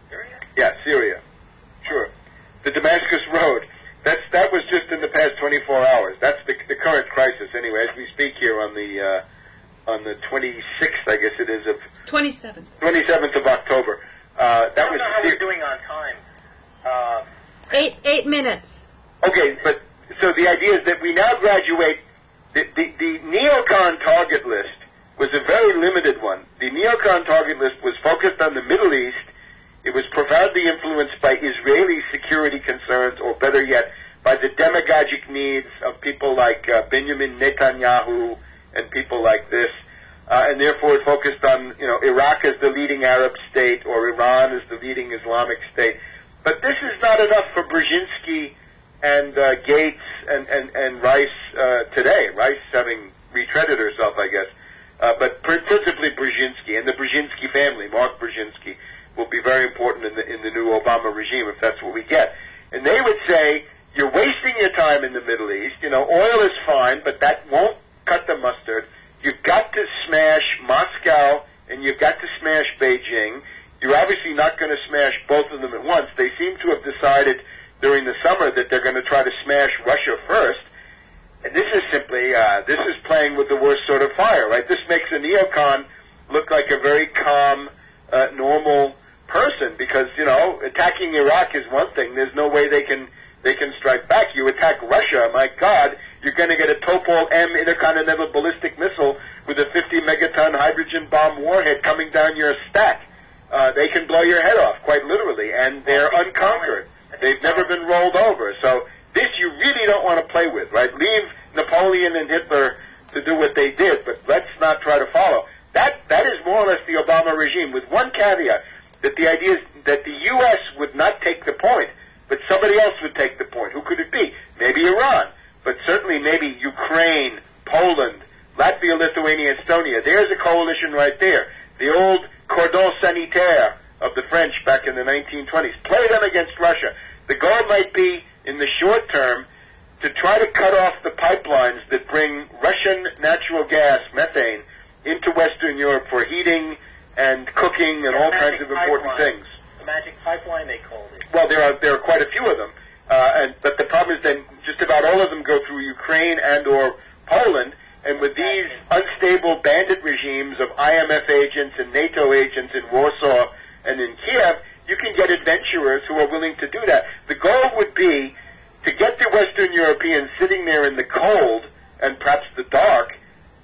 Syria? Yeah, Syria. Sure. The Damascus Road. That was just in the past 24 hours. That's the current crisis, anyway, as we speak here on the 26th, I guess it is, of 27th of October. I don't know how we're doing on time. 8 minutes. Okay, but so the idea is that we now graduate. The neocon target list was a very limited one. The neocon target list was focused on the Middle East. It was profoundly influenced by Israeli security concerns, or better yet, by the demagogic needs of people like Benjamin Netanyahu and people like this. And therefore it focused on, Iraq as the leading Arab state, or Iran as the leading Islamic state. But this is not enough for Brzezinski and Gates and Rice today. Rice having retreaded herself, I guess. But principally Brzezinski and the Brzezinski family, Mark Brzezinski, will be very important in the new Obama regime if that's what we get. And they would say, you're wasting your time in the Middle East. Oil is fine, but that won't cut the mustard. You've got to smash Moscow and you've got to smash Beijing. You're obviously not going to smash both of them at once. They seem to have decided during the summer that they're going to try to smash Russia first. And this is simply, this is playing with the worst sort of fire, right? This makes a neocon look like a very calm, normal person because, you know, attacking Iraq is one thing. There's no way they can strike back. You attack Russia, my God, you're going to get a Topol-M intercontinental ballistic missile with a 50-megaton hydrogen bomb warhead coming down your stack. They can blow your head off, quite literally, and they're unconquered. They've never been rolled over. So this you really don't want to play with, right? Leave Napoleon and Hitler to do what they did, but let's not try to follow. That is more or less the Obama regime, with one caveat, that the idea is that the U.S. would not take the point, but somebody else would take the point. Who could it be? Maybe Iran, but certainly maybe Ukraine, Poland, Latvia, Lithuania, Estonia. There's a coalition right there. The old cordon sanitaire of the French back in the 1920s. Play them against Russia. The goal might be, in the short term, to try to cut off the pipelines that bring Russian natural gas, methane, into Western Europe for heating and cooking and all kinds of important things. The magic pipeline, they called it. Well, there are quite a few of them, but the problem is that just about all of them go through Ukraine and or Poland, and with these unstable bandit regimes of IMF agents and NATO agents in Warsaw and in Kiev, you can get adventurers who are willing to do that. The goal would be to get the Western Europeans sitting there in the cold and perhaps the dark,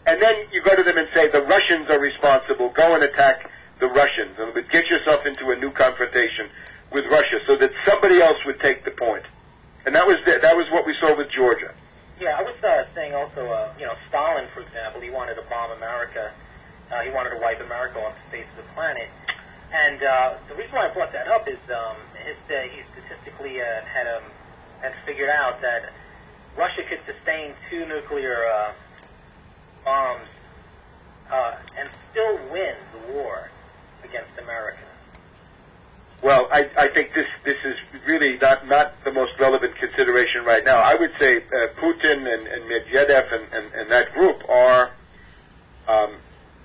and then you go to them and say, the Russians are responsible, go and attack the Russians, and get yourself into a new confrontation with Russia so that somebody else would take the point. And that was what we saw with Georgia. Yeah, I was saying also, Stalin, for example, he wanted to bomb America. He wanted to wipe America off the face of the planet. And the reason why I brought that up is he statistically had figured out that Russia could sustain 2 nuclear bombs and still win the war against America. Well, I think this is really not the most relevant consideration right now. I would say Putin and Medvedev and that group are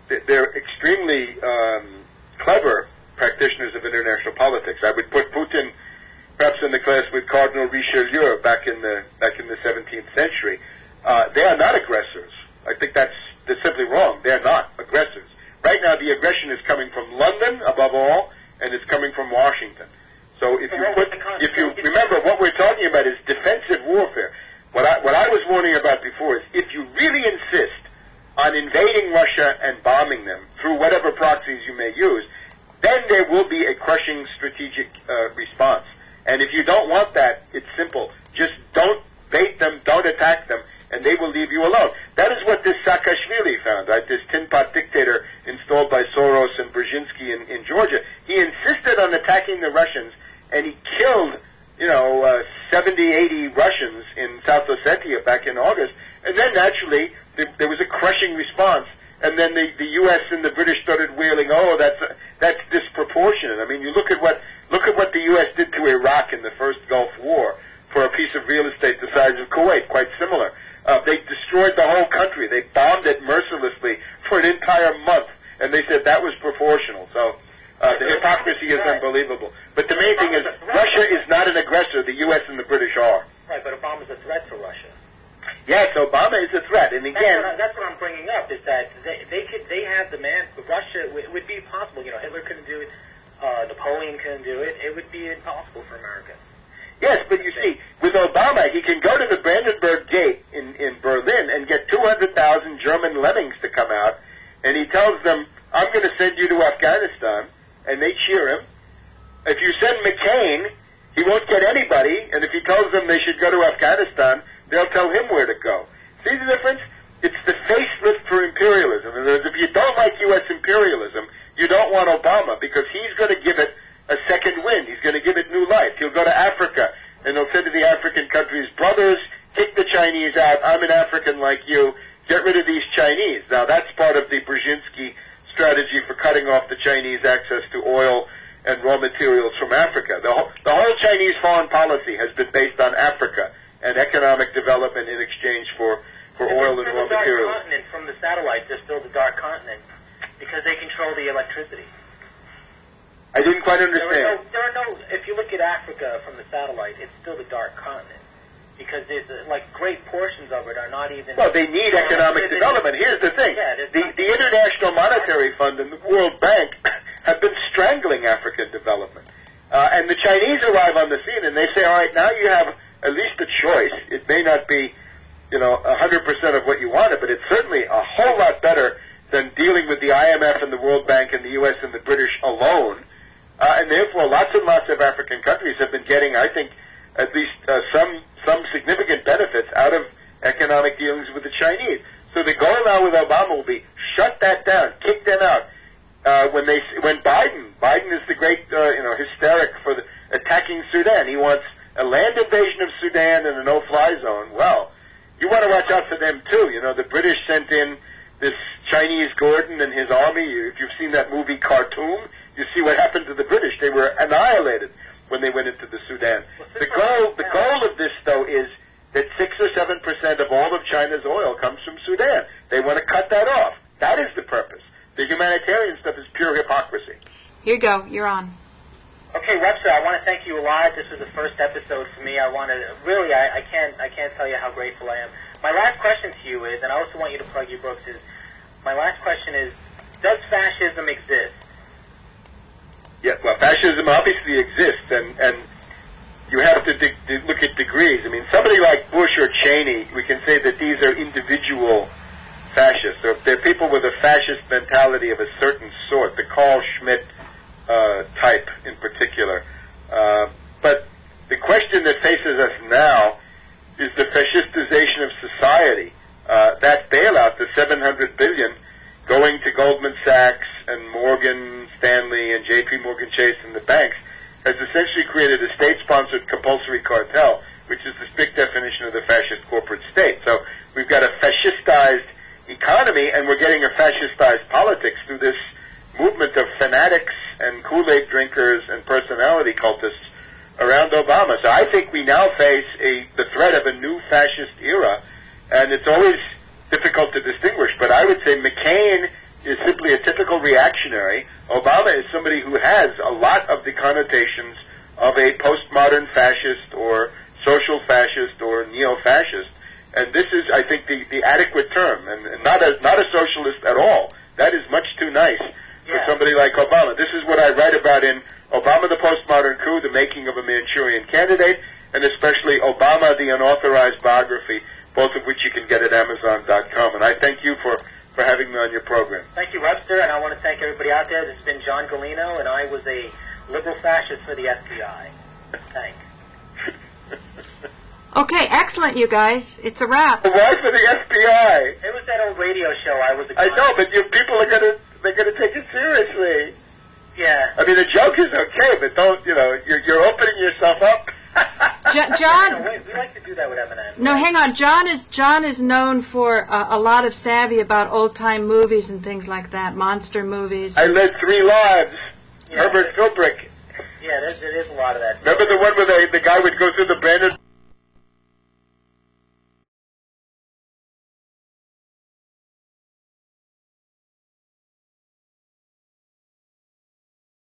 they're extremely clever practitioners of international politics. I would put Putin perhaps in the class with Cardinal Richelieu back in the 17th century. They are not aggressors. I think that's simply wrong. They're not aggressors. Right now, the aggression is coming from London, above all, and it's coming from Washington. So if you remember, what we're talking about is defensive warfare. What I was warning about before is if you really insist on invading Russia and bombing them through whatever proxies you may use, then there will be a crushing strategic response. And if you don't want that, it's simple. Just don't bait them, don't attack them, and they will leave you alone. That is what this Saakashvili found, right? This tin pot dictator installed by Soros and Brzezinski in Georgia. He insisted on attacking the Russians, and he killed, 70, 80 Russians in South Ossetia back in August. And then naturally, there was a crushing response. And then the U.S. and the British started wailing, "Oh, that's disproportionate." I mean, you look at what the U.S. did to Iraq in the first Gulf War for a piece of real estate the size of Kuwait. Quite similar. They destroyed the whole country. They bombed it mercilessly for an entire month, and they said that was proportional. So the hypocrisy is unbelievable. But the main thing is, Russia is not an aggressor. The U.S. and the British are. Right, but Obama's a threat to Russia. Yes, Obama is a threat, and again, that's what I'm bringing up is that they have the man. Russia it would be possible. Hitler couldn't do it. Napoleon couldn't do it. It would be impossible for America. Yes, but you see, with Obama, he can go to the Brandenburg Gate in Berlin and get 200,000 German lemmings to come out, and he tells them, "I'm going to send you to Afghanistan," and they cheer him. If you send McCain, he won't get anybody, and if he tells them they should go to Afghanistan, they'll tell him where to go. See the difference? It's the facelift for imperialism. In other words, if you don't like U.S. imperialism, you don't want Obama, because he's going to give it a second wind. He's going to give it new life. He'll go to Africa, and he'll say to the African countries, "Brothers, kick the Chinese out. I'm an African like you. Get rid of these Chinese." Now, that's part of the Brzezinski strategy for cutting off the Chinese access to oil and raw materials from Africa. The whole Chinese foreign policy has been based on Africa and economic development in exchange for oil and raw materials. The continent from the satellites, they're still the dark continent because they control the electricity. I didn't quite understand. There are no. If you look at Africa from the satellite, it's still the dark continent because there's like great portions of it are not even. Well, they need economic development. Here's the thing: the International Monetary Fund and the World Bank have been strangling African development, and the Chinese arrive on the scene and they say, "All right, now you have at least a choice. It may not be, 100% of what you wanted, but it's certainly a whole lot better than dealing with the IMF and the World Bank and the U.S. and the British alone." And therefore, lots and lots of African countries have been getting, I think, at least some significant benefits out of economic dealings with the Chinese. So the goal now with Obama will be shut that down, kick them out. When Biden is the great, hysteric for attacking Sudan. He wants a land invasion of Sudan and a no-fly zone. Well, you want to watch out for them too. The British sent in this Chinese Gordon and his army. If you've seen that movie Khartoum, you see what happened to the British. They were annihilated when they went into the Sudan. The goal of this, though, is that 6 or 7% of all of China's oil comes from Sudan. They want to cut that off. That is the purpose. The humanitarian stuff is pure hypocrisy. Here you go. You're on. Okay, Webster, I want to thank you a lot. This was the first episode for me. I can't tell you how grateful I am. My last question to you is, and I also want you to plug your books, my last question is, does fascism exist? Yeah, well, fascism obviously exists, and you have to look at degrees. I mean, somebody like Bush or Cheney, we can say that these are individual fascists. They're people with a fascist mentality of a certain sort, the Carl Schmitt type in particular. But the question that faces us now is the fascistization of society. That bailout, the $700 billion, going to Goldman Sachs and Morgan Stanley and J.P. Morgan Chase and the banks, has essentially created a state-sponsored compulsory cartel, which is the strict definition of the fascist corporate state. So we've got a fascistized economy, and we're getting a fascistized politics through this movement of fanatics and Kool-Aid drinkers and personality cultists around Obama. So I think we now face the threat of a new fascist era, and it's always difficult to distinguish, but I would say McCain is simply a typical reactionary. Obama is somebody who has a lot of the connotations of a postmodern fascist or social fascist or neo-fascist, and this is, I think, the adequate term, and not a socialist at all. That is much too nice for somebody like Obama. This is what I write about in Obama the Postmodern Coup, The Making of a Manchurian Candidate, and especially Obama the Unauthorized Biography, both of which you can get at Amazon.com. And I thank you for having me on your program. Thank you, Webster, and I want to thank everybody out there. This has been John Gulino, and I was a liberal fascist for the FBI. Thanks. Okay, excellent, you guys. It's a wrap. Why for the FBI? It was that old radio show I was. I know, but people are gonna take it seriously. Yeah. I mean, the joke is okay, but don't, you're opening yourself up. John. We like to do that with Eminem. No, hang on. John is known for a lot of savvy about old time movies and things like that, monster movies. I led 3 lives. Yeah, Herbert Philbrick. Yeah, there is a lot of that. Remember the one where the guy would go through the Brandon